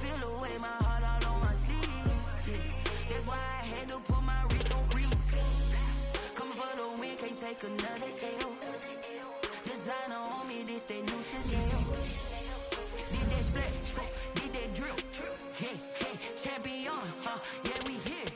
feel the way my heart all on my sleeve. Yeah. That's why I had to put my wrist on freeze. Coming for the win, can't take another L. Designer on me, this that new Chanel. Did that splash, did that drill. Yeah, yeah, champion, yeah, we here.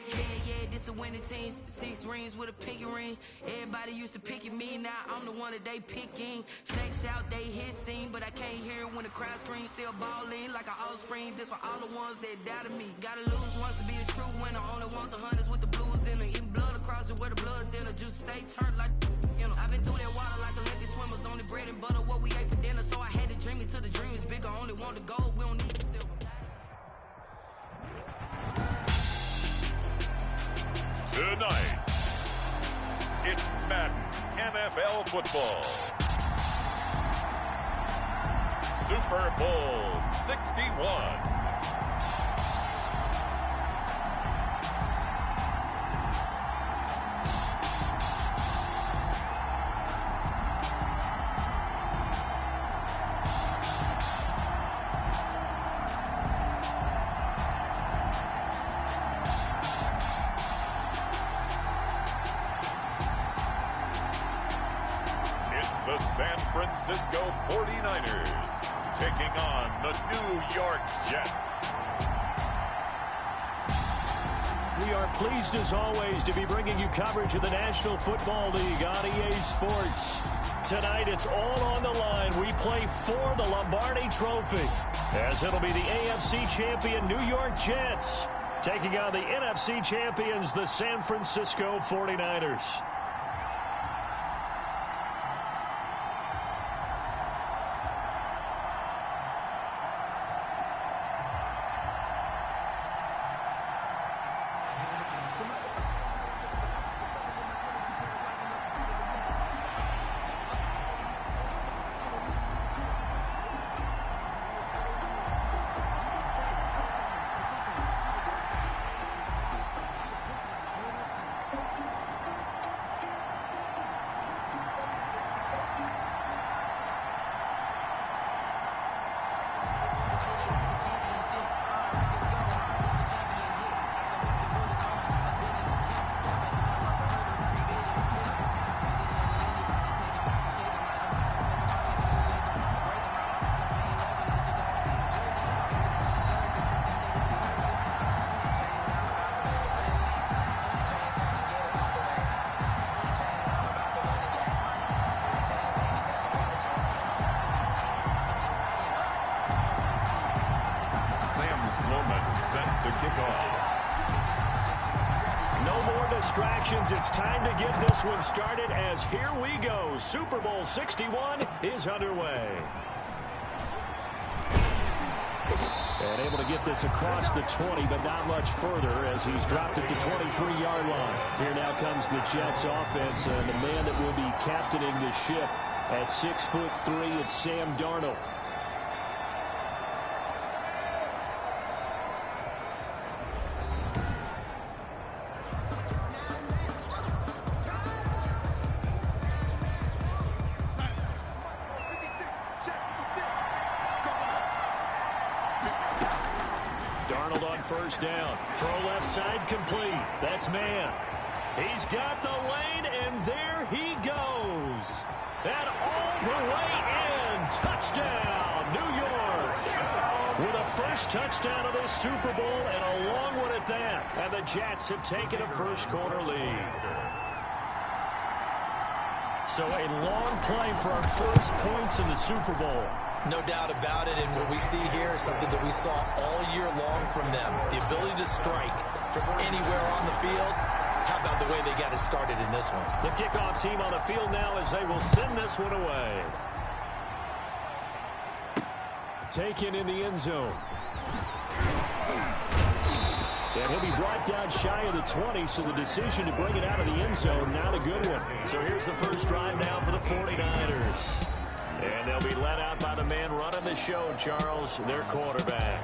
Yeah, this the winning team. 6 rings with a pinky ring. Everybody used to pick at me, now I'm the one that they picking. Snakes out, they hit scene, but I can't hear it when the crowd screams. Still balling like an offspring. This for all the ones that doubted me. Gotta lose once to be a true winner. Only want the hunters with the blues in it. Eating blood across it where the blood thinner. Just stay turned like, you know. I've been through that water like Olympic swimmers. Only bread and butter, what we ate for dinner. So I had to dream it till the dream is bigger. Only want the gold, we don't need the silver. Tonight, it's Madden NFL football. Super Bowl 61. The San Francisco 49ers taking on the New York Jets. We are pleased as always to be bringing you coverage of the National Football League on EA Sports. Tonight it's all on the line. We play for the Lombardi Trophy, as it'll be the AFC champion New York Jets taking on the NFC champions, the San Francisco 49ers. Set to kick off. No more distractions. It's time to get this one started, as here we go. Super Bowl 61 is underway. And able to get this across the 20, but not much further, as he's dropped at the 23-yard line. Here now comes the Jets offense, and the man that will be captaining the ship at 6'3", it's Sam Darnold. First down. Throw left side complete. That's man. He's got the lane, and there he goes. And all the way in. Touchdown, New York. With a first touchdown of this Super Bowl, and a long one at that. And the Jets have taken a first quarter lead. So a long play for our first points in the Super Bowl. No doubt about it, and what we see here is something that we saw all year long from them. The ability to strike from anywhere on the field. How about the way they got it started in this one? The kickoff team on the field now, as they will send this one away. Taken in the end zone. And he'll be brought down shy of the 20, so the decision to bring it out of the end zone, not a good one. So here's the first drive now for the 49ers. And they'll be led out by the man running the show, Charles, their quarterback.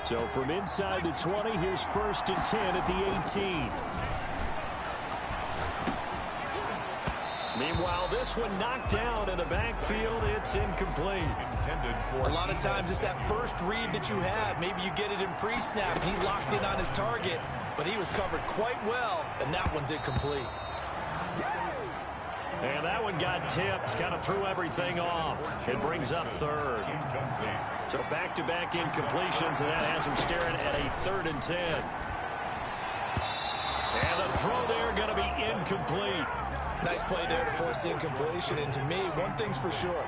So from inside the 20, here's 1st and 10 at the 18. this one knocked down in the backfield. It's incomplete. A lot of times it's that first read that you have. Maybe you get it in pre-snap. He locked in on his target, but he was covered quite well, and that one's incomplete. And that one got tipped, kind of threw everything off. It brings up third. So back-to-back incompletions, and that has him staring at a 3rd and 10. And the throw there going to be incomplete. Nice play there to force the incompletion. And to me, one thing's for sure.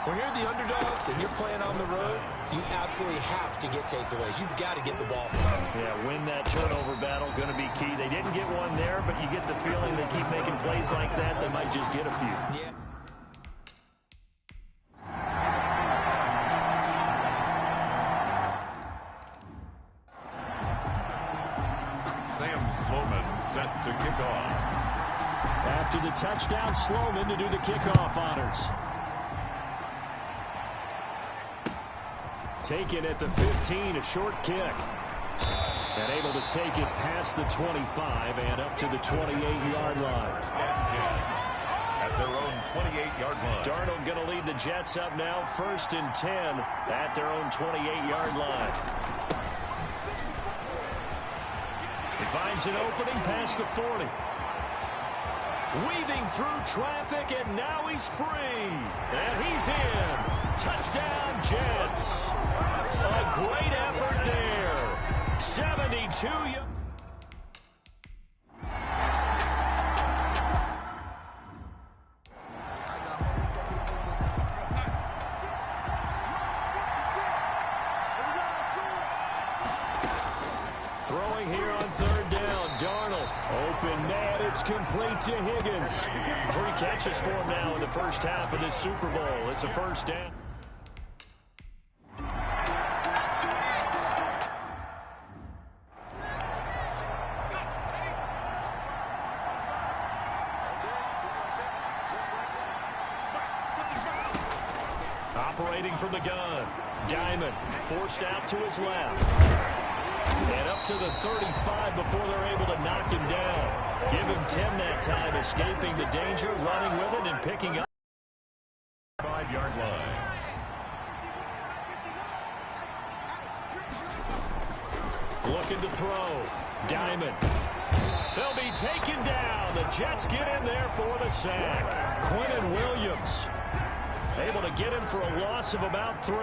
When you're the underdogs and you're playing on the road, you absolutely have to get takeaways. You've got to get the ball from them. Yeah, win that turnover battle, going to be key. They didn't get one there, but you get the feeling they keep making plays like that, they might just get a few. Yeah. Sam Sloman set to kick off. After the touchdown, Sloman to do the kickoff honors. Taken at the 15, a short kick. And able to take it past the 25 and up to the 28-yard line. At their own 28-yard line. Darnold going to lead the Jets up now, 1st and 10 at their own 28-yard line. He finds an opening past the 40. Weaving through traffic, and now he's free. And he's in. Touchdown, Jets. A great effort there. 72 yards. Throwing here on 3rd down. Darnold. Open man. It's complete to Higgins. 3 catches for him now in the first half of this Super Bowl. It's a 1st down. Operating from the gun. Diamond forced out to his left. And up to the 35 before they're able to knock him down. Give him 10 that time, escaping the danger, running with it, and picking up. 5-yard line. Looking to throw. Diamond. They'll be taken down. The Jets get in there for the sack. Quinton Williams able to get him for a loss of about 3.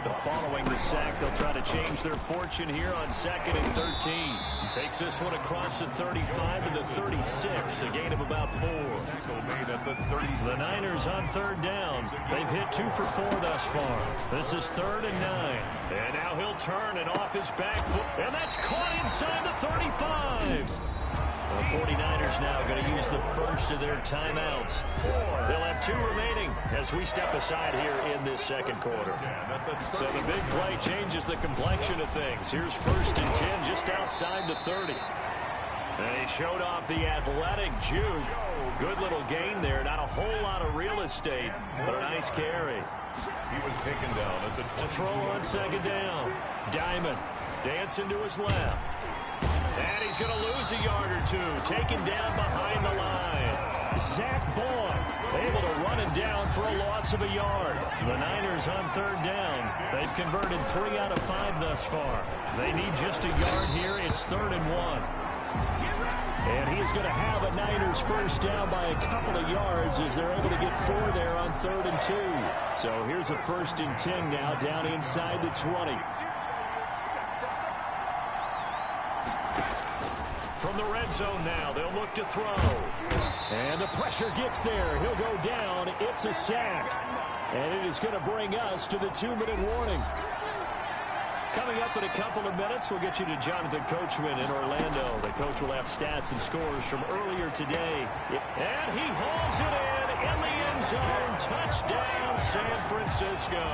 But following the sack, they'll try to change their fortune here on 2nd and 13. He takes this one across the 35 to the 36, a gain of about 4. Tackle made at the 36. The Niners on 3rd down. They've hit 2 for 4 thus far. This is 3rd and 9. And now he'll turn and off his back foot. And that's caught inside the 35. The 49ers now going to use the first of their timeouts. They'll have 2 remaining as we step aside here in this 2nd quarter. So the big play changes the complexion of things. Here's 1st and 10 just outside the 30. And he showed off the athletic juke. Good little gain there. Not a whole lot of real estate, but a nice carry. He was taken down at the 20. To throw on 2nd down. Diamond dancing to his left. And he's going to lose a yard or 2. Taken down behind the line. Zach Boyd able to run him down for a loss of a yard. The Niners on 3rd down. They've converted 3 out of 5 thus far. They need just a yard here. It's 3rd and 1. And he is going to have a Niners first down by a couple of yards as they're able to get 4 there on 3rd and 2. So here's a 1st and 10 now down inside the 20. From the red zone now, they'll look to throw. And the pressure gets there. He'll go down. It's a sack. And it is going to bring us to the 2-minute warning. Coming up in a couple of minutes, we'll get you to Jonathan Coachman in Orlando. The coach will have stats and scores from earlier today. And he hauls it in the end zone. Touchdown, San Francisco.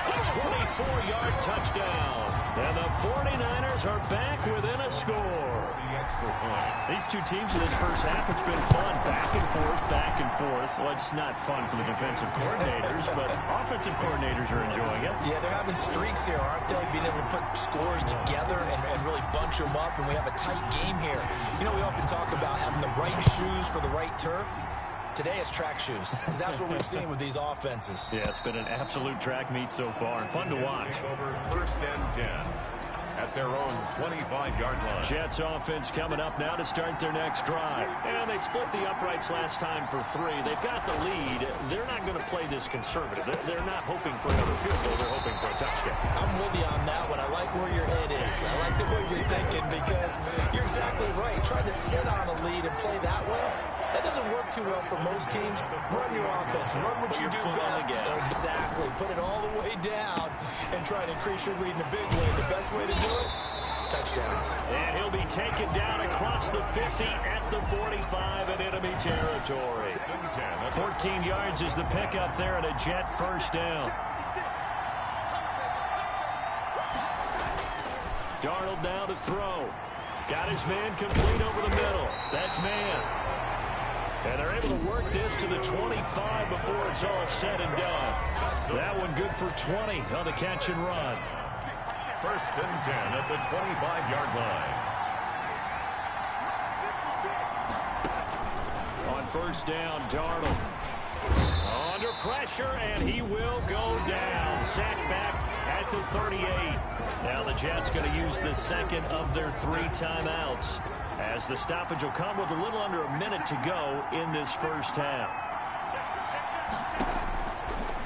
A 24-yard touchdown. And the 49ers are back within a score. These 2 teams in this first half, it's been fun. Back and forth, back and forth. Well, it's not fun for the defensive coordinators, but offensive coordinators are enjoying it. Yeah, they're having streaks here, aren't they? Being able to put scores together and really bunch them up, and we have a tight game here. You know, we often talk about having the right shoes for the right turf. Today it's track shoes, because that's what we've seen with these offenses. Yeah, it's been an absolute track meet so far. Fun to watch. Over 1st and 10 at their own 25-yard line. Jets offense coming up now to start their next drive. And they split the uprights last time for 3. They've got the lead. They're not going to play this conservative. They're not hoping for another field goal. They're hoping for a touchdown. I'm with you on that one. I like where your head is. I like the way you're thinking, because you're exactly right. Trying to sit on a lead and play that way, that doesn't work too well for most teams. Run your offense. Run what you do best. Exactly. Put it all the way down and try to increase your lead in a big way. The best way to do it, touchdowns. And he'll be taken down across the 50 at the 45 in enemy territory. 14 yards is the pickup there and a Jet first down. Darnold now to throw. Got his man complete over the middle. That's man. And they're able to work this to the 25 before it's all said and done. That one good for 20 on the catch and run. 1st and 10 at the 25-yard line. On 1st down, Darnold. Under pressure, and he will go down. Sacked back at the 38. Now the Jets going to use the second of their 3 timeouts, as the stoppage will come with a little under a minute to go in this first half.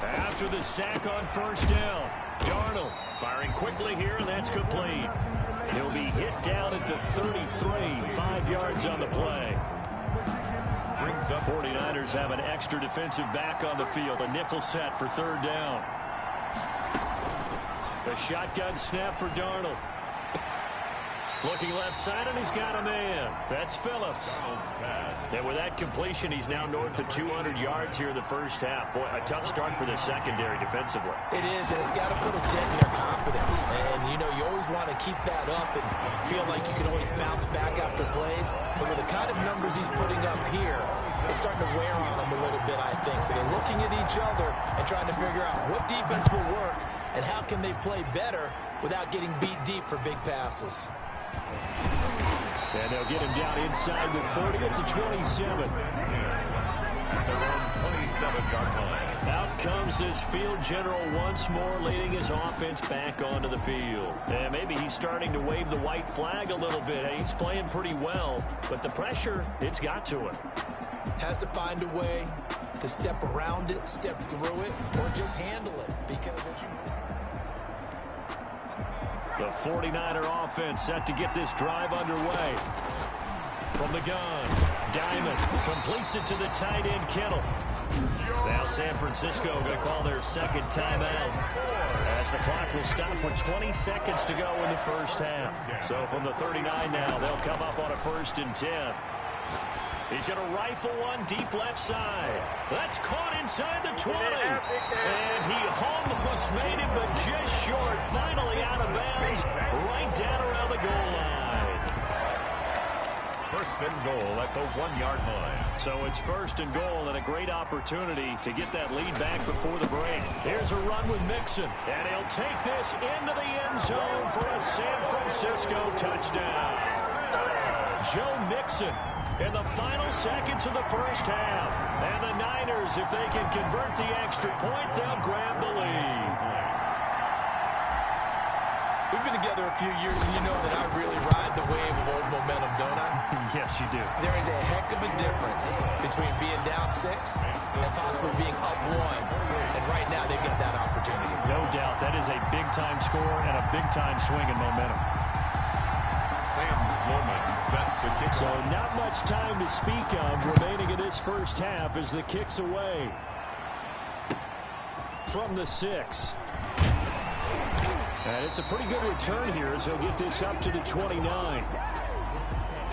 After the sack on 1st down, Darnold firing quickly here, and that's complete. He'll be hit down at the 33, 5 yards on the play. 49ers have an extra defensive back on the field, a nickel set for 3rd down. The shotgun snap for Darnold. Looking left side, and he's got a man. That's Phillips. And with that completion, he's now north of 200 yards here in the first half. Boy, a tough start for the secondary defensively. It is, and it's got to put a dent in their confidence. And, you know, you always want to keep that up and feel like you can always bounce back after plays. But with the kind of numbers he's putting up here, it's starting to wear on them a little bit, I think. So they're looking at each other and trying to figure out what defense will work and how can they play better without getting beat deep for big passes. And they'll get him down inside the 30 at the 27. At their own 27-yard line. Out comes this field general once more, leading his offense back onto the field. And maybe he's starting to wave the white flag a little bit. He's playing pretty well, but the pressure, it's got to him. Has to find a way to step around it, step through it, or just handle it, because it's... The 49er offense set to get this drive underway. From the gun, Diamond completes it to the tight end, Kittle. Now San Francisco going to call their second timeout, as the clock will stop with 20 seconds to go in the first half. So from the 39 now, they'll come up on a 1st and 10. He's going to rifle one deep left side. That's caught inside the 20. And he almost made it, but just short. Finally out of bounds, right down around the goal line. 1st and goal at the 1-yard line. So it's 1st and goal, and a great opportunity to get that lead back before the break. Here's a run with Mixon, and he'll take this into the end zone for a San Francisco touchdown. Joe Mixon in the final seconds of the first half. And the Niners, if they can convert the extra point, they'll grab the lead. We've been together a few years, and you know that I really ride the wave of old momentum, don't I? Yes, you do. There is a heck of a difference between being down 6 and possibly being up 1. And right now, they've got that opportunity. No doubt. That is a big-time score and a big-time swing in momentum. Sam Sloman set to kick. So not much time to speak of remaining in this first half as the kick's away from the 6. And it's a pretty good return here as he'll get this up to the 29.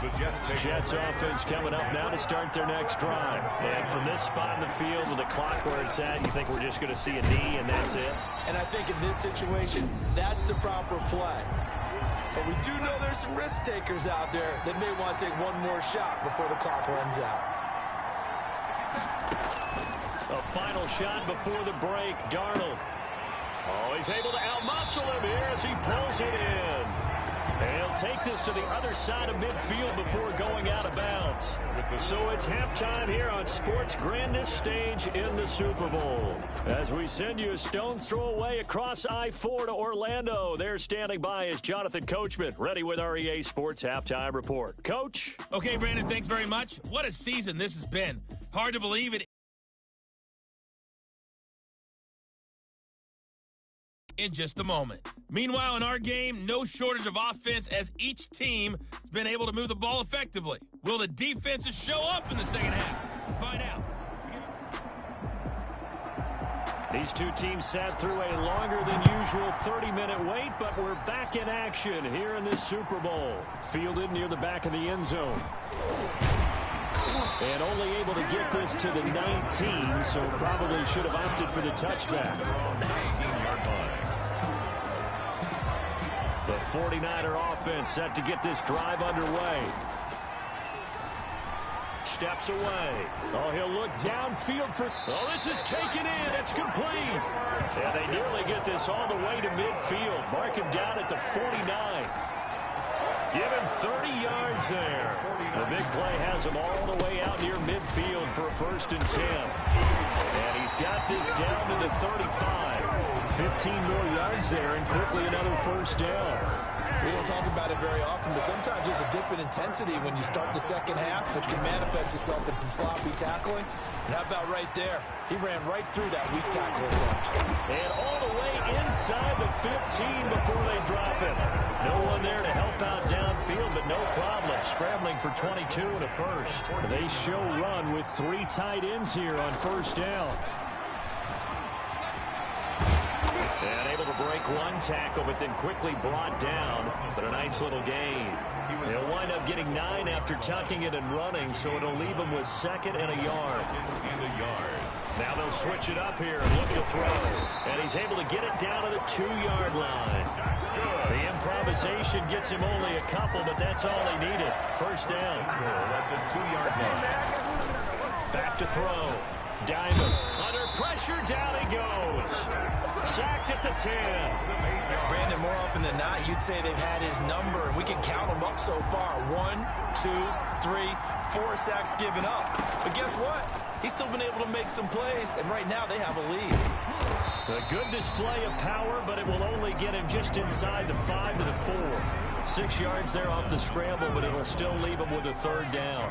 The Jets offense coming up now to start their next drive. And from this spot in the field with the clock where it's at, you think we're just going to see a knee and that's it? And I think in this situation, that's the proper play. But we do know there's some risk takers out there that may want to take one more shot before the clock runs out. A final shot before the break. Darnold. Oh, he's able to outmuscle him here as he pulls it in. He'll take this to the other side of midfield before going out of bounds. So it's halftime here on sports' grandest stage in the Super Bowl. As we send you a stone's throw away across I-4 to Orlando. There standing by is Jonathan Coachman, ready with our EA Sports Halftime Report. Coach? Okay, Brandon, thanks very much. What a season this has been. Hard to believe it. In just a moment. Meanwhile, in our game, no shortage of offense as each team has been able to move the ball effectively. Will the defenses show up in the second half? Find out. These two teams sat through a longer than usual 30-minute wait, but we're back in action here in this Super Bowl. Fielded near the back of the end zone. And only able to get this to the 19, so probably should have opted for the touchback. The 49er offense set to get this drive underway. Steps away. Oh, he'll look downfield for... Oh, this is taken in. It's complete. Yeah, they nearly get this all the way to midfield. Mark him down at the 49. Give him 30 yards there. The big play has him all the way out near midfield for a 1st and 10. And he's got this down to the 35. 15 more yards there and quickly another 1st down. We don't talk about it very often, but sometimes there's a dip in intensity when you start the second half, which can manifest itself in some sloppy tackling. And how about right there? He ran right through that weak tackle attempt. And all the way inside the 15 before they drop it. No one there to help out downfield, but no problem. Scrambling for 22 and a 1st. They show run with 3 tight ends here on 1st down. And able to break one tackle, but then quickly brought down. But a nice little gain. He'll wind up getting 9 after tucking it and running, so it'll leave him with 2nd and a yard. Now they'll switch it up here and look to throw. And he's able to get it down to the 2-yard line. The improvisation gets him only a couple, but that's all he needed. 1st down. At the 2-yard line. Back to throw. Diamond under pressure, down he goes. Sacked at the 10. Brandon, more often than not, you'd say they've had his number, and we can count them up so far. 1, 2, 3, 4 sacks given up. But guess what? He's still been able to make some plays, and right now they have a lead. A good display of power, but it will only get him just inside the 5 to the 4. 6 yards there off the scramble, but it'll still leave him with a 3rd down.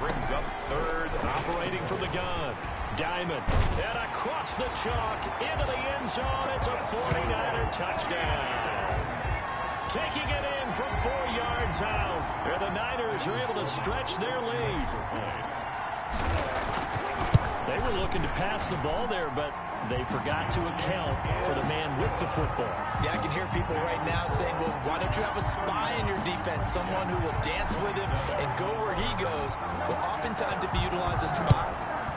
Brings up 3rd. Operating from the gun. Diamond. And across the chalk. Into the end zone. It's a 49er touchdown. Taking it in from 4 yards out. And the Niners are able to stretch their lead. They were looking to pass the ball there, but they forgot to account for the man with the football. Yeah, I can hear people right now saying, well, why don't you have a spy in your defense, someone who will dance with him and go where he goes? Well, oftentimes if you utilize a spy,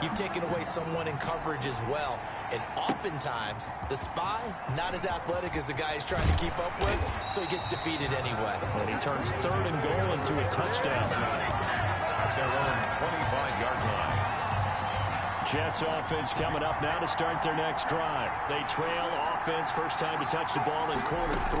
you've taken away someone in coverage as well. And oftentimes, the spy, not as athletic as the guy he's trying to keep up with, so he gets defeated anyway. And he turns 3rd and goal into a touchdown. At their own 25-yard line. Jets offense coming up now to start their next drive. They trail offense, first time to touch the ball in quarter 3,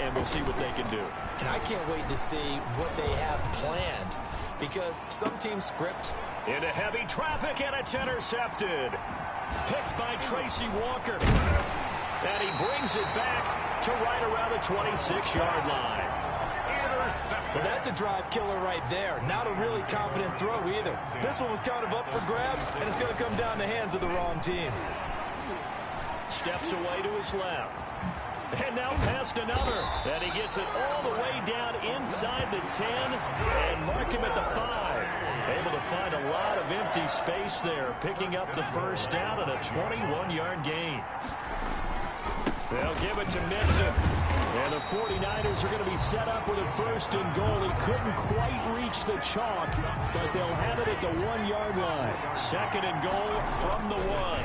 and we'll see what they can do. And I can't wait to see what they have planned, because some teams script. Into heavy traffic, and it's intercepted. Picked by Tracy Walker. And he brings it back to right around the 26-yard line. Well, that's a drive killer right there. Not a really confident throw either. This one was kind of up for grabs, and it's going to come down the hands of the wrong team. Steps away to his left. And now past another. And he gets it all the way down inside the 10 and mark him at the 5. Able to find a lot of empty space there, picking up the 1st down and a 21-yard gain. They'll give it to Mixon. And the 49ers are going to be set up with a 1st and goal. He couldn't quite reach the chalk, but they'll have it at the 1-yard line. 2nd and goal from the 1.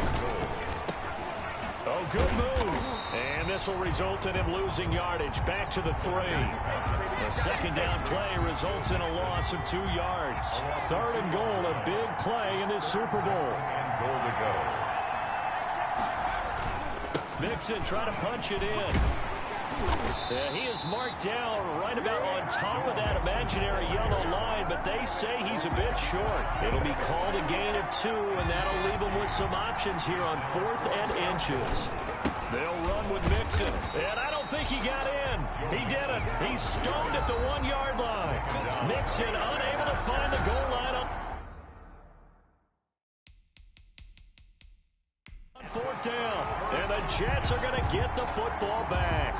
Oh, good move. And this will result in him losing yardage. Back to the 3. The 2nd down play results in a loss of 2 yards. 3rd and goal, a big play in this Super Bowl. And goal to go. Mixon trying to punch it in. Yeah, he is marked down right about on top of that imaginary yellow line, but they say he's a bit short. It'll be called a gain of 2, and that'll leave him with some options here on 4th and inches. They'll run with Mixon, and I don't think he got in. He didn't. He's stoned at the 1-yard line. Mixon unable to find the goal line on 4th down, and the Jets are going to get the football back.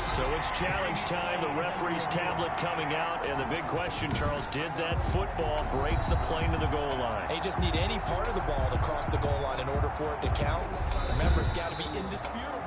So it's challenge time. The referee's tablet coming out, and the big question, Charles, did that football break the plane to the goal line? They just need any part of the ball to cross the goal line in order for it to count. Remember, it's got to be indisputable.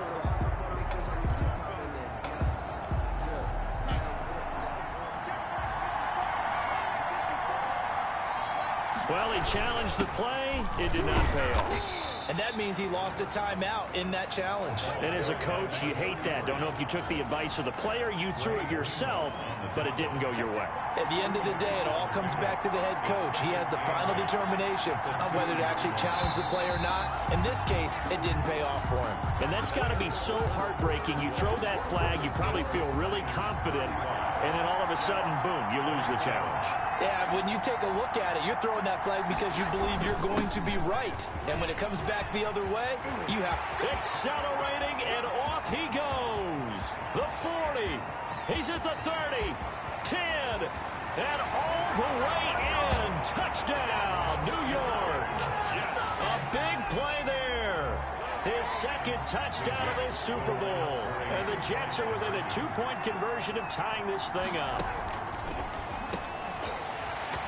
Well, he challenged the play. It did not pay off. And that means he lost a timeout in that challenge. And as a coach, you hate that. Don't know if you took the advice of the player, you threw it yourself, but it didn't go your way. At the end of the day, it all comes back to the head coach. He has the final determination on whether to actually challenge the play or not. In this case, it didn't pay off for him. And that's got to be so heartbreaking. You throw that flag, you probably feel really confident, and then all of a sudden, boom, you lose the challenge. Yeah, when you take a look at it, you're throwing that flag because you believe you're going to be right. And when it comes back the other way, you have... Accelerating, and off he goes. The 40. He's at the 30. 10. And all the way in. Touchdown, New York. A big play there. His second touchdown of this Super Bowl. And the Jets are within a 2-point conversion of tying this thing up.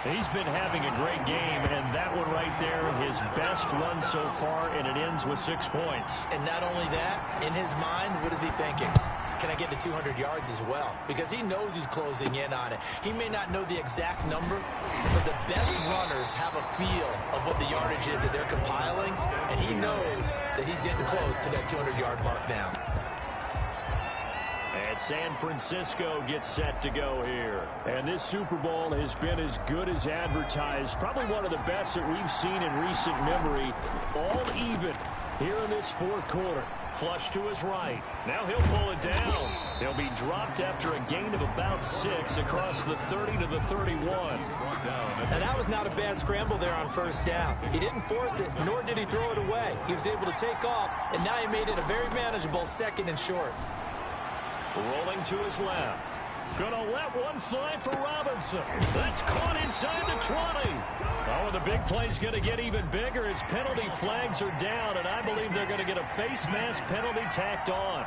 He's been having a great game, and that one right there, his best run so far, and it ends with 6 points. And not only that, in his mind, what is he thinking? Can I get to 200 yards as well? Because he knows he's closing in on it. He may not know the exact number, but the best runners have a feel of what the yardage is that they're compiling, and he knows that he's getting close to that 200-yard mark now. And San Francisco gets set to go here. And this Super Bowl has been as good as advertised. Probably one of the best that we've seen in recent memory. All even here in this 4th quarter. Flush to his right. Now he'll pull it down. He'll be dropped after a gain of about 6 across the 30 to the 31. And that was not a bad scramble there on 1st down. He didn't force it, nor did he throw it away. He was able to take off, and now he made it a very manageable 2nd and short. Rolling to his left. Gonna let one fly for Robinson. That's caught inside the 20. Oh, the big play's gonna get even bigger as penalty flags are down, and I believe they're gonna get a face mask penalty tacked on.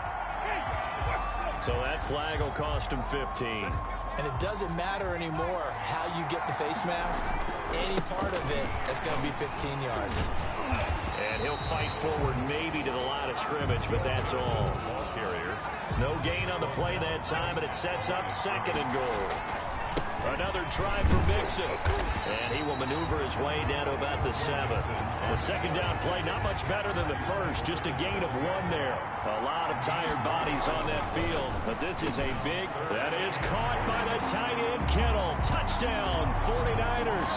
So that flag will cost him 15. And it doesn't matter anymore how you get the face mask. Any part of it is going to be 15 yards. And he'll fight forward maybe to the line of scrimmage, but that's all. Ball carrier. No gain on the play that time, and it sets up 2nd and goal. Another try for Mixon. And he will maneuver his way down to about the 7. The 2nd down play, not much better than the first. Just a gain of 1 there. A lot of tired bodies on that field. But this is a big... That is caught by the tight end, Kittle. Touchdown, 49ers.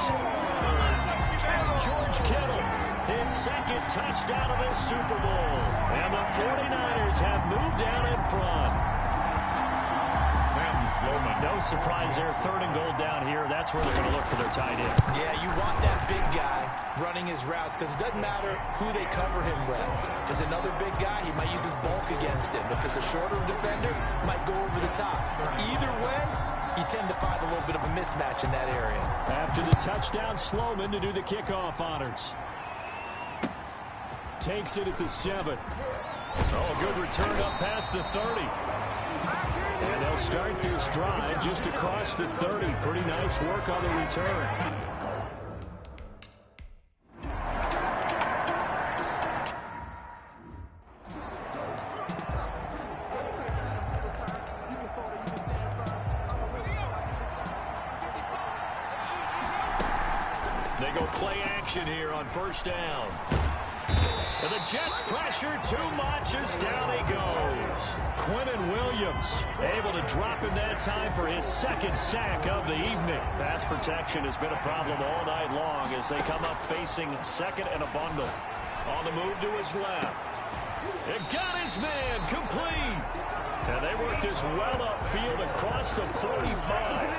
George Kittle, his 2nd touchdown of this Super Bowl. And the 49ers have moved down in front. No surprise there. 3rd and goal down here. That's where they're going to look for their tight end. Yeah, you want that big guy running his routes because it doesn't matter who they cover him with. If it's another big guy, he might use his bulk against him. If it's a shorter defender, he might go over the top. Either way, you tend to find a little bit of a mismatch in that area. After the touchdown, Sloman to do the kickoff honors. Takes it at the 7. Oh, good return up past the 30. And they'll start this drive just across the 30. Pretty nice work on the return. They go play action here on 1st down. And the Jets pressure too much as down he goes. Quinnen Williams able to drop him that time for his 2nd sack of the evening. Pass protection has been a problem all night long as they come up facing 2nd and a bundle. On the move to his left. It got his man complete. And they work this well upfield across the 45.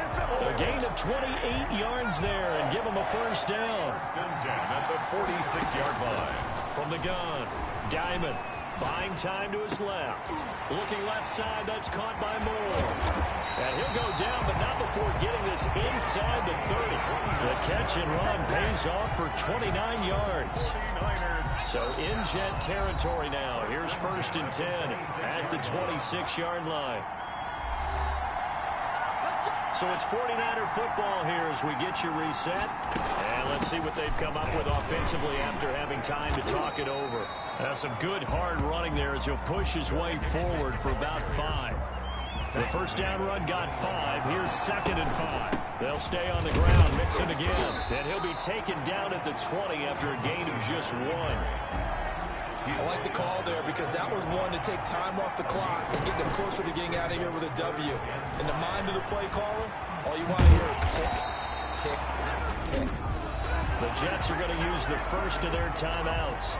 A gain of 28 yards there and give them a first down. First and 10 at the 46-yard line. From the gun, Diamond buying time to his left. Looking left side, that's caught by Moore. And he'll go down, but not before getting this inside the 30. The catch and run pays off for 29 yards. So in Jet territory now. Here's first and 10 at the 26-yard line. So it's 49er football here as we get you reset. And let's see what they've come up with offensively after having time to talk it over. Some good hard running there as he'll push his way forward for about 5. The first down run got 5. Here's second and 5. They'll stay on the ground, mix it again. And he'll be taken down at the 20 after a gain of just 1. I like the call there because that was one to take time off the clock and get them closer to getting out of here with a W. In the mind of the play caller, all you want to hear is tick, tick, tick. The Jets are going to use the first of their timeouts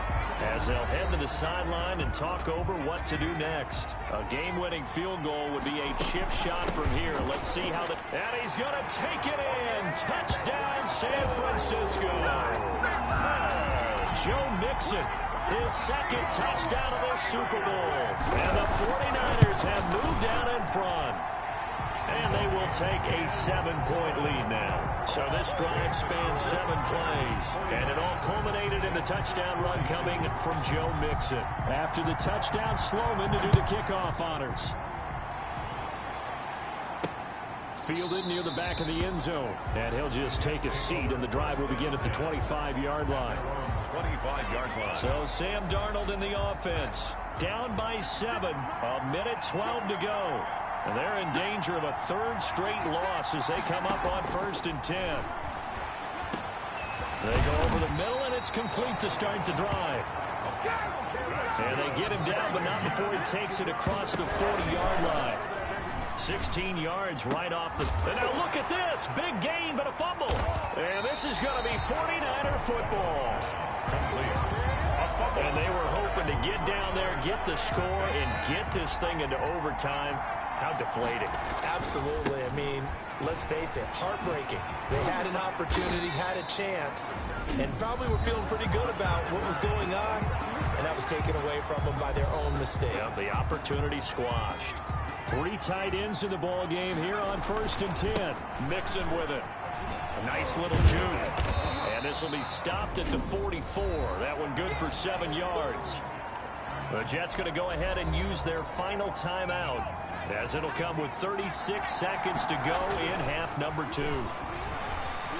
as they'll head to the sideline and talk over what to do next. A game-winning field goal would be a chip shot from here. Let's see how the... And he's going to take it in. Touchdown, San Francisco. Joe Mixon, his second touchdown of the Super Bowl. And the 49ers have moved out in front. And they will take a 7-point lead now. So this drive spans 7 plays. And it all culminated in the touchdown run coming from Joe Mixon. After the touchdown, Sloman to do the kickoff honors. Fielded near the back of the end zone. And he'll just take a seat, and the drive will begin at the 25-yard line. 25-yard line. So Sam Darnold in the offense. Down by 7. A minute 12 to go. And they're in danger of a third straight loss as they come up on first and 10. They go over the middle, and it's complete to start the drive. And they get him down, but not before he takes it across the 40-yard line. 16 yards right off the... And now look at this. Big gain, but a fumble. And this is going to be 49er football. And they were hoping to get down there, get the score, and get this thing into overtime. How deflating. Absolutely. I mean, let's face it, heartbreaking. They had an opportunity, had a chance, and probably were feeling pretty good about what was going on, and that was taken away from them by their own mistake. Yeah, the opportunity squashed. 3 tight ends in the ball game here on first and 10. Mixon with it. A nice little juke. And this will be stopped at the 44. That one good for 7 yards. The Jets going to go ahead and use their final timeout, as it'll come with 36 seconds to go in half number 2.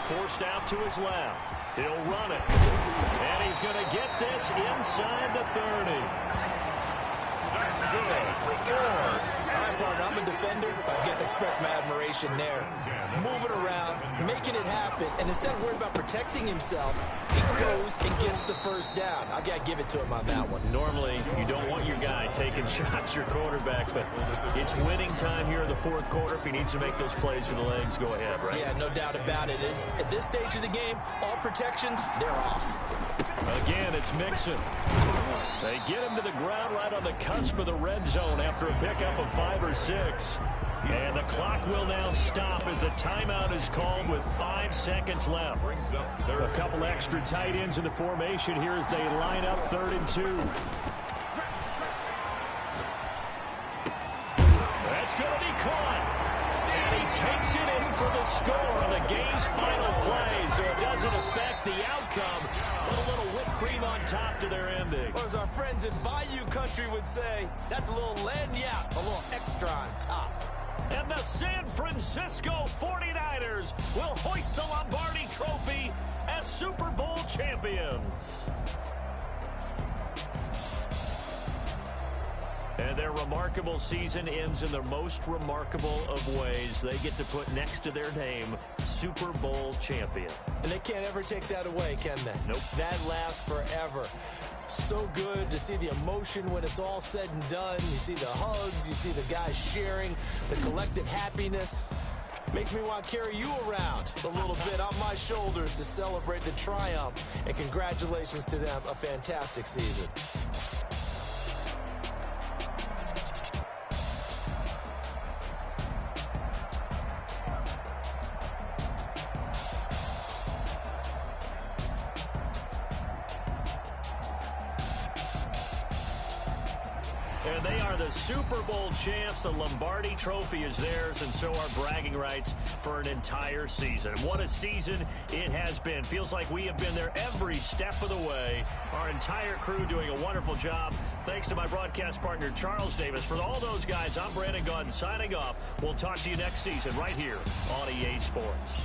Forced out to his left. He'll run it. And he's going to get this inside the 30. That's good. All right, partner, I'm a defender. I've got to express my admiration there. Moving around, making it happen, and instead of worrying about protecting himself, he goes and gets the first down. I've got to give it to him on that one. Normally, you don't want your guy taking shots, your quarterback, but it's winning time here in the fourth quarter. If he needs to make those plays with the legs, go ahead, right? Yeah, no doubt about it. At this stage of the game, all protections, they're off. Again, it's Mixon. They get him to the ground right on the cusp of the red zone after a pickup of 5 or 6. And the clock will now stop as a timeout is called with 5 seconds left. A couple extra tight ends in the formation here as they line up 3rd and 2. That's going to be caught. And he takes it in for the score on the game's final play, so it doesn't affect the outcome. Put a little whipped cream on top to their ending. Or as our friends in Bayou Country would say, that's a little lagniappe, a little extra on top. And the San Francisco 49ers will hoist the Lombardi Trophy as Super Bowl champions. And their remarkable season ends in the most remarkable of ways. They get to put next to their name, Super Bowl champion. And they can't ever take that away, can they? Nope. That lasts forever. So good to see the emotion when it's all said and done. You see the hugs, you see the guys sharing, the collective happiness. Makes me want to carry you around a little bit on my shoulders to celebrate the triumph. And congratulations to them, a fantastic season. And they are the Super Bowl champs. The Lombardi Trophy is theirs, and so are bragging rights for an entire season. What a season it has been. Feels like we have been there every step of the way. Our entire crew doing a wonderful job. Thanks to my broadcast partner, Charles Davis. For all those guys, I'm Brandon Gaudin signing off. We'll talk to you next season right here on EA Sports.